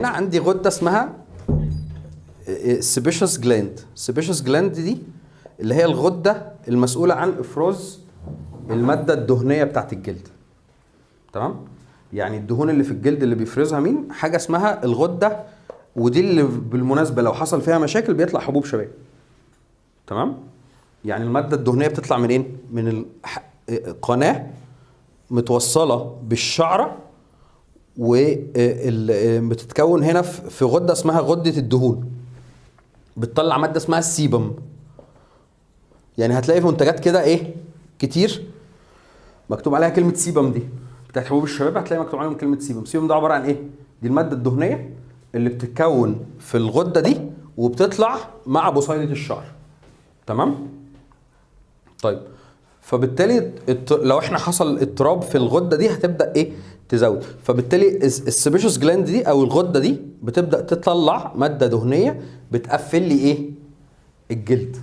هنا عندي غده اسمها السيبيشوس جلاند. السيبيشوس جلاند دي اللي هي الغده المسؤوله عن افراز الماده الدهنيه بتاعت الجلد. تمام؟ يعني الدهون اللي في الجلد اللي بيفرزها مين؟ حاجه اسمها الغده، ودي اللي بالمناسبه لو حصل فيها مشاكل بيطلع حبوب شباب. تمام؟ يعني الماده الدهنيه بتطلع منين؟ من قناه متوصله بالشعره، وبتتكون هنا في غده اسمها غده الدهون، بتطلع ماده اسمها السيبم. يعني هتلاقي في منتجات كده ايه كتير مكتوب عليها كلمه سيبم، دي بتاعت حبوب الشباب، هتلاقي مكتوب عليهم كلمه سيبم. سيبم ده عباره عن ايه؟ دي الماده الدهنيه اللي بتتكون في الغده دي وبتطلع مع بصيله الشعر. تمام؟ طيب فبالتالي لو احنا حصل اضطراب في الغده دي هتبدا ايه؟ تزود. فبالتالي السيبيشوس جلاند دي او الغده دي بتبدا تطلع ماده دهنيه بتقفل لي ايه؟ الجلد.